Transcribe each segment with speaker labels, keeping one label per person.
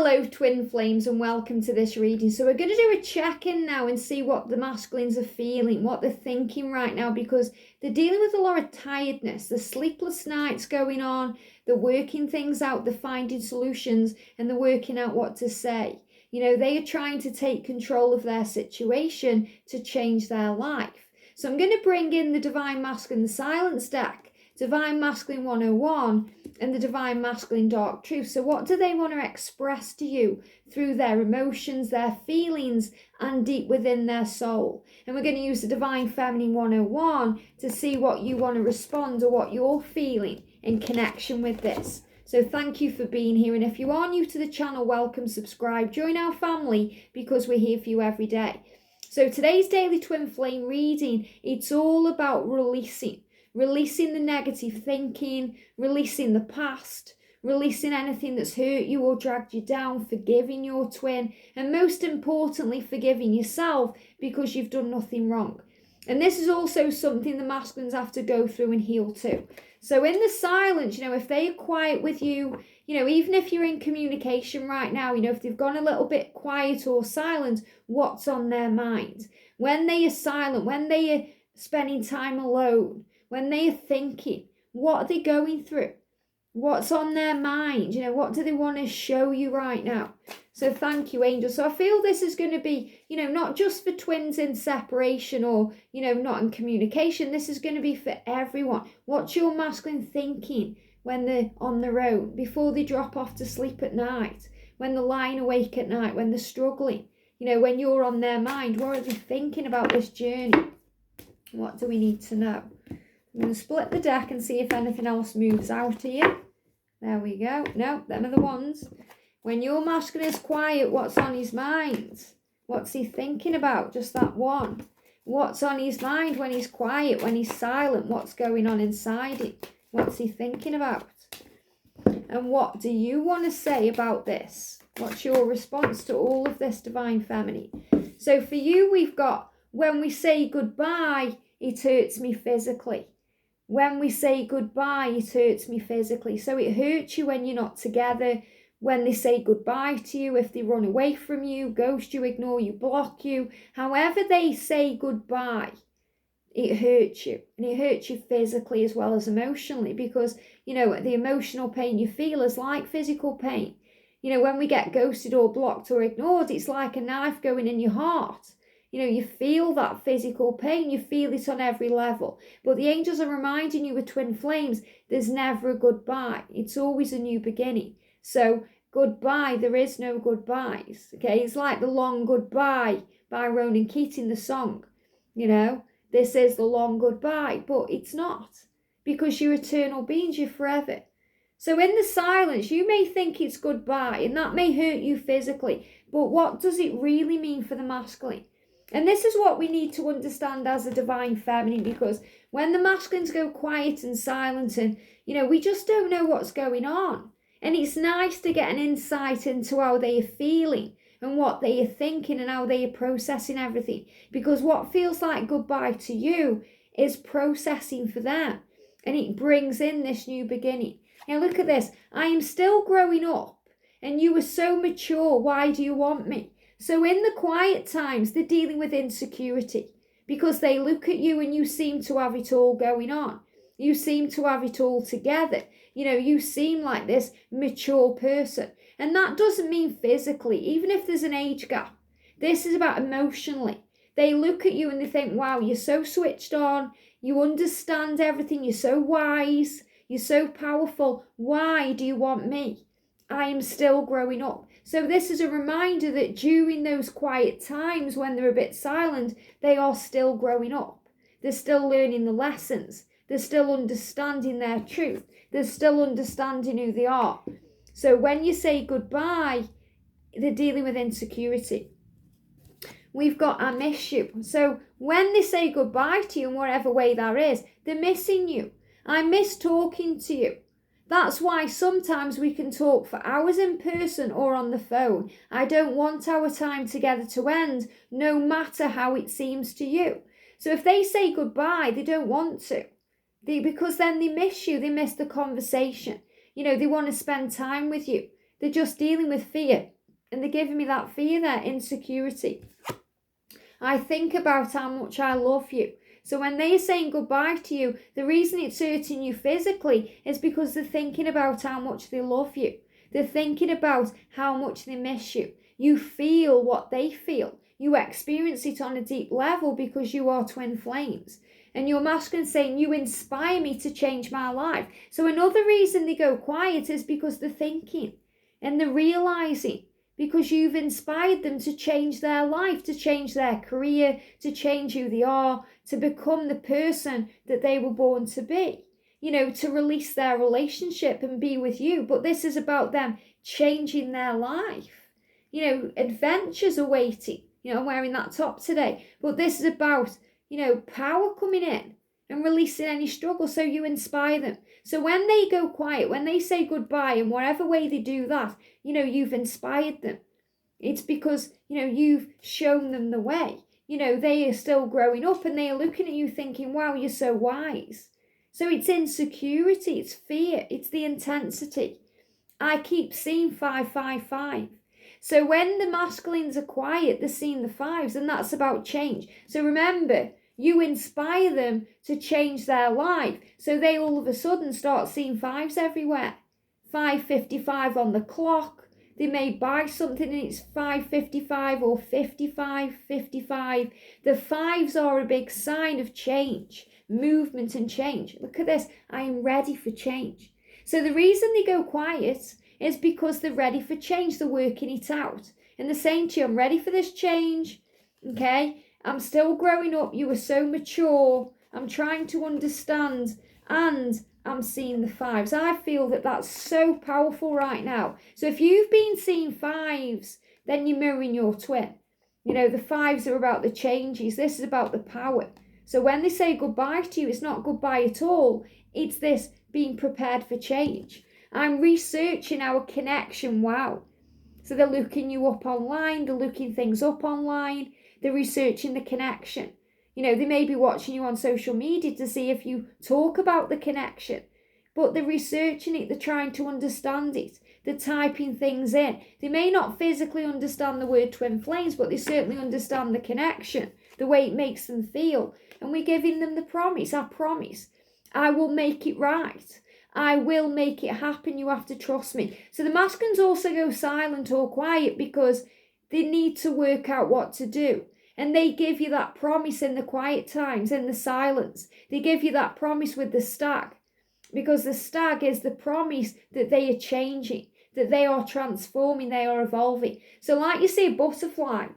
Speaker 1: Hello twin flames and welcome to this reading. So we're going to do a check-in now and see what the masculines are feeling, what they're thinking right now, because they're dealing with a lot of tiredness. The sleepless nights going on, they're working things out, they're finding solutions, and they're working out what to say. You know, they are trying to take control of their situation to change their life. So I'm going to bring in the Divine Masculine, the Silence deck, Divine Masculine 101, and the Divine Masculine Dark Truth. So what do they want to express to you through their emotions, their feelings, and deep within their soul? And we're going to use the Divine Feminine 101 to see what you want to respond or what you're feeling in connection with this. So thank you for being here. And if you are new to the channel, welcome, subscribe, join our family, because we're here for you every day. So today's daily twin flame reading, it's all about releasing the negative thinking, releasing the past, releasing anything that's hurt you or dragged you down, forgiving your twin, and most importantly, forgiving yourself because you've done nothing wrong. And this is also something the masculines have to go through and heal too. So in the silence, you know, if they are quiet with you, you know, even if you're in communication right now, you know, if they've gone a little bit quiet or silent, what's on their mind? When they are silent, when they are spending time alone, when they are thinking, what are they going through? What's on their mind? You know, what do they want to show you right now? So thank you, angels. So I feel this is going to be, you know, not just for twins in separation or, you know, not in communication. This is going to be for everyone. What's your masculine thinking when they're on their own, before they drop off to sleep at night, when they're lying awake at night, when they're struggling? You know, when you're on their mind, what are they thinking about this journey? What do we need to know? I'm going to split the deck and see if anything else moves out here. There we go. No, them are the ones. When your masculine is quiet, what's on his mind? What's he thinking about? Just that one. What's on his mind when he's quiet, when he's silent? What's going on inside him? What's he thinking about? And what do you want to say about this? What's your response to all of this, Divine Feminine? So for you, we've got, when we say goodbye, it hurts me physically. When we say goodbye, it hurts me physically. So it hurts you when you're not together, when they say goodbye to you, if they run away from you, ghost you, ignore you, block you. However they say goodbye, it hurts you. And it hurts you physically as well as emotionally, because, you know, the emotional pain you feel is like physical pain. You know, when we get ghosted or blocked or ignored, it's like a knife going in your heart. You know, you feel that physical pain, you feel it on every level. But the angels are reminding you with twin flames, there's never a goodbye. It's always a new beginning. So goodbye, there is no goodbyes. Okay, it's like the long goodbye by Ronan Keating, the song. You know, this is the long goodbye, but it's not, because you're eternal beings, you're forever. So in the silence, you may think it's goodbye, and that may hurt you physically, but what does it really mean for the masculine? And this is what we need to understand as a Divine Feminine, because when the masculines go quiet and silent and, you know, we just don't know what's going on. And it's nice to get an insight into how they are feeling and what they are thinking and how they are processing everything. Because what feels like goodbye to you is processing for them. And it brings in this new beginning. Now look at this. I am still growing up and you are so mature. Why do you want me? So in the quiet times, they're dealing with insecurity because they look at you and you seem to have it all going on. You seem to have it all together. You know, you seem like this mature person. And that doesn't mean physically, even if there's an age gap. This is about emotionally. They look at you and they think, wow, you're so switched on. You understand everything. You're so wise. You're so powerful. Why do you want me? I am still growing up. So this is a reminder that during those quiet times when they're a bit silent, they are still growing up. They're still learning the lessons. They're still understanding their truth. They're still understanding who they are. So when you say goodbye, they're dealing with insecurity. We've got I miss you. So when they say goodbye to you in whatever way that is, they're missing you. I miss talking to you. That's why sometimes we can talk for hours in person or on the phone. I don't want our time together to end, no matter how it seems to you. So if they say goodbye, they don't want to. Because then they miss you, they miss the conversation. You know, they want to spend time with you. They're just dealing with fear. And they're giving me that fear there, insecurity. I think about how much I love you. So when they're saying goodbye to you, the reason it's hurting you physically is because they're thinking about how much they love you. They're thinking about how much they miss you. You feel what they feel. You experience it on a deep level because you are twin flames. And your masculine saying, you inspire me to change my life. So another reason they go quiet is because they're thinking and they're realizing, because you've inspired them to change their life, to change their career, to change who they are, to become the person that they were born to be, to release their relationship and be with you. But this is about them changing their life. Adventures are waiting. I'm wearing that top today. But this is about, power coming in and releasing any struggle. So you inspire them. So when they go quiet, when they say goodbye, in whatever way they do that, you've inspired them. It's because, you've shown them the way. They are still growing up and they are looking at you thinking, wow, you're so wise. So it's insecurity, it's fear, it's the intensity. I keep seeing 555. So when the masculines are quiet, they're seeing the fives, and that's about change. So remember, you inspire them to change their life. So they all of a sudden start seeing fives everywhere. 5:55 on the clock. They may buy something and it's 5:55 or 55:55. The fives are a big sign of change, movement and change. Look at this. I am ready for change. So the reason they go quiet is because they're ready for change. They're working it out. And they're saying to you, I'm ready for this change. Okay? I'm still growing up. You are so mature. I'm trying to understand. And I'm seeing the fives. I feel that that's so powerful right now. So if you've been seeing fives, then you're mirroring your twin. The fives are about the changes. This is about the power. So when they say goodbye to you, it's not goodbye at all. It's this being prepared for change. I'm researching our connection. Wow. So they're looking you up online. They're looking things up online. They're researching the connection. They may be watching you on social media to see if you talk about the connection. But they're researching it. They're trying to understand it. They're typing things in. They may not physically understand the word twin flames, but they certainly understand the connection, the way it makes them feel. And we're giving them the promise. I promise. I will make it right. I will make it happen. You have to trust me. So the masculines also go silent or quiet because they need to work out what to do. And they give you that promise in the quiet times, in the silence. They give you that promise with the stag. Because the stag is the promise that they are changing, that they are transforming, they are evolving. So like you see a butterfly,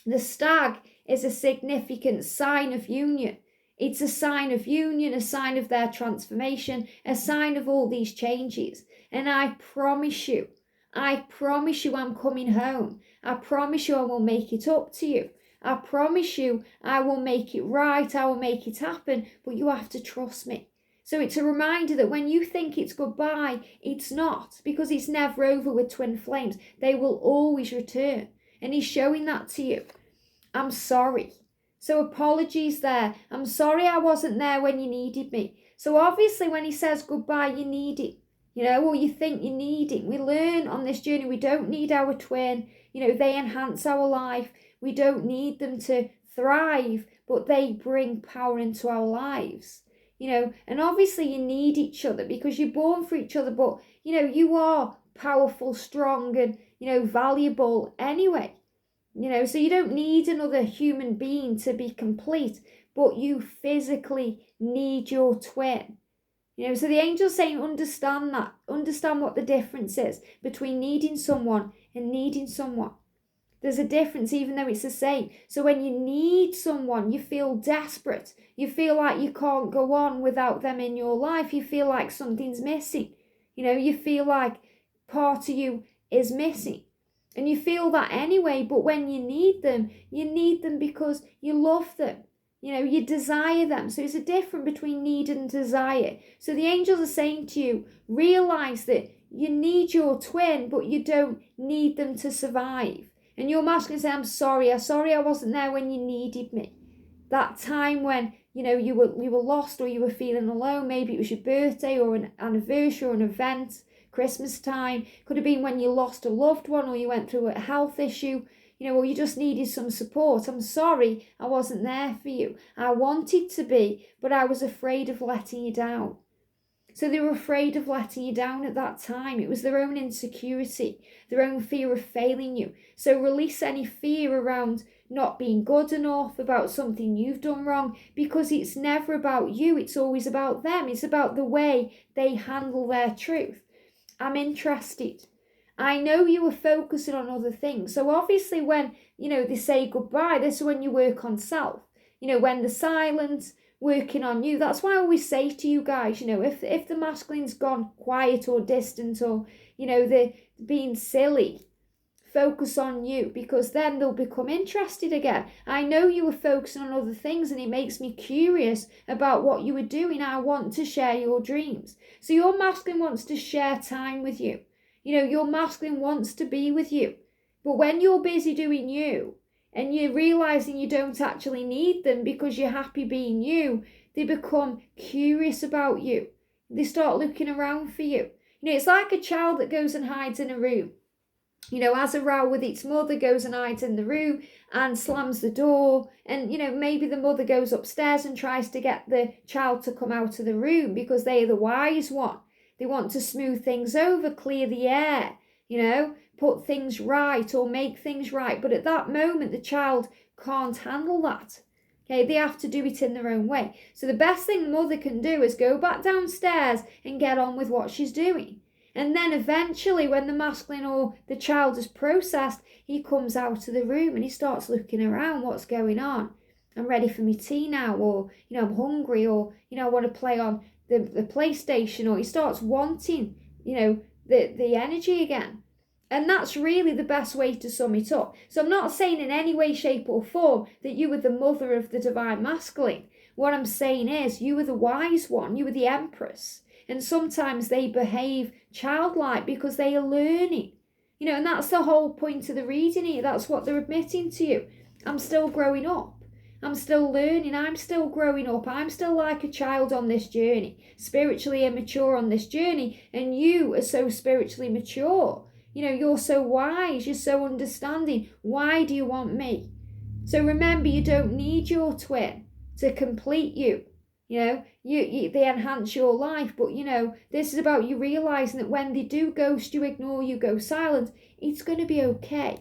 Speaker 1: the stag is a significant sign of union. It's a sign of union, a sign of their transformation, a sign of all these changes. And I promise you I'm coming home. I promise you I will make it up to you. I promise you I will make it right. I will make it happen. But you have to trust me. So it's a reminder that when you think it's goodbye, it's not. Because it's never over with twin flames. They will always return. And he's showing that to you. I'm sorry. So apologies there. I'm sorry I wasn't there when you needed me. So obviously when he says goodbye, you need it. Or you think you need it. We learn on this journey we don't need our twin. They enhance our life. We don't need them to thrive, but they bring power into our lives. And obviously you need each other because you're born for each other, but, you are powerful, strong, and, valuable anyway. So you don't need another human being to be complete, but you physically need your twin. So the angel's saying, understand that. Understand what the difference is between needing someone and needing someone. There's a difference even though it's the same. So when you need someone, you feel desperate. You feel like you can't go on without them in your life. You feel like something's missing. You feel like part of you is missing. And you feel that anyway, but when you need them because you love them. You desire them. So it's a difference between need and desire. So the angels are saying to you, realize that you need your twin, but you don't need them to survive. And your masculine say, I'm sorry I wasn't there when you needed me. That time when, you were lost or you were feeling alone, maybe it was your birthday or an anniversary or an event, Christmas time. Could have been when you lost a loved one or you went through a health issue, or you just needed some support. I'm sorry I wasn't there for you. I wanted to be, but I was afraid of letting you down. So they were afraid of letting you down at that time. It was their own insecurity, their own fear of failing you. So release any fear around not being good enough, about something you've done wrong, because it's never about you. It's always about them. It's about the way they handle their truth. I'm interested. I know you were focusing on other things. So obviously when, they say goodbye, this is when you work on self. When the silence, working on you. That's why I always say to you guys, if the masculine's gone quiet or distant or, they're being silly, focus on you, because then they'll become interested again. I know you were focusing on other things and it makes me curious about what you were doing. I want to share your dreams. So your masculine wants to share time with you. Your masculine wants to be with you. But when you're busy doing you and you're realizing you don't actually need them because you're happy being you, they become curious about you. They start looking around for you. It's like a child that goes and hides in a room. Has a row with its mother, goes and hides in the room and slams the door. And, maybe the mother goes upstairs and tries to get the child to come out of the room because they are the wise one. They want to smooth things over, clear the air, put things right or make things right. But at that moment, the child can't handle that. Okay, they have to do it in their own way. So the best thing the mother can do is go back downstairs and get on with what she's doing. And then eventually when the masculine or the child is processed, he comes out of the room and he starts looking around. What's going on? I'm ready for my tea now, or, I'm hungry, or, I want to play on the PlayStation, or he starts wanting, the energy again. And that's really the best way to sum it up. So I'm not saying in any way, shape or form that you were the mother of the divine masculine. What I'm saying is you were the wise one, you were the empress. And sometimes they behave childlike because they are learning. And that's the whole point of the reading here. That's what they're admitting to you. I'm still growing up. I'm still learning. I'm still growing up. I'm still like a child on this journey, spiritually immature on this journey. And you are so spiritually mature. You're so wise. You're so understanding. Why do you want me? So remember, you don't need your twin to complete you. They enhance your life, but this is about you realizing that when they do ghost you, ignore you, go silent, it's going to be okay.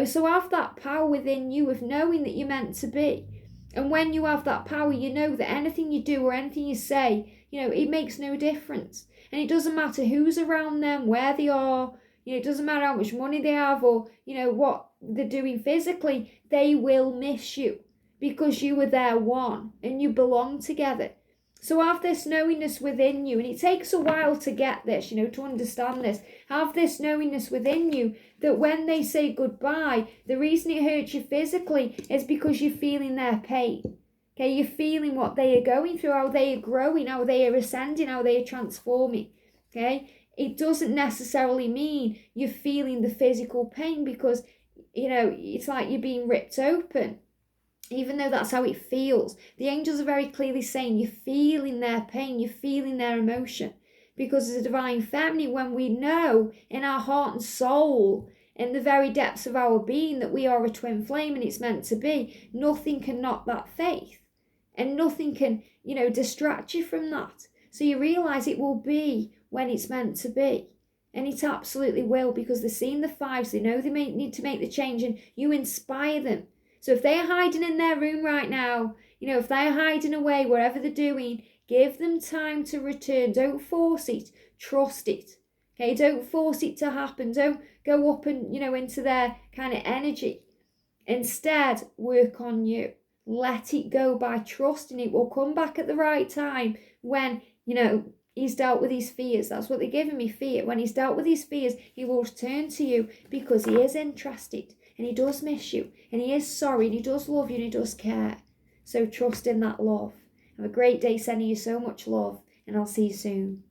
Speaker 1: So have that power within you of knowing that you're meant to be. And when you have that power, you know that anything you do or anything you say, it makes no difference. And it doesn't matter who's around them, where they are, it doesn't matter how much money they have or, what they're doing physically, they will miss you. Because you were their one and you belong together. So have this knowingness within you, and it takes a while to get this, to understand this. Have this knowingness within you that when they say goodbye, the reason it hurts you physically is because you're feeling their pain. Okay, you're feeling what they are going through, how they are growing, how they are ascending, how they are transforming. Okay, it doesn't necessarily mean you're feeling the physical pain because, it's like you're being ripped open. Even though that's how it feels, the angels are very clearly saying you're feeling their pain, you're feeling their emotion. Because as a divine feminine, when we know in our heart and soul, in the very depths of our being, that we are a twin flame and it's meant to be, nothing can knock that faith. And nothing can, distract you from that. So you realise it will be when it's meant to be. And it absolutely will, because they're seeing the fives, they know they may need to make the change, and you inspire them. So if they're hiding in their room right now, if they're hiding away, wherever they're doing, give them time to return. Don't force it. Trust it. Okay, don't force it to happen. Don't go up and, into their kind of energy. Instead, work on you. Let it go by trusting it will come back at the right time when, he's dealt with his fears. That's what they're giving me, fear. When he's dealt with his fears, he will return to you because he is interested. And he does miss you, and he is sorry, and he does love you, and he does care. So trust in that love. Have a great day, sending you so much love, and I'll see you soon.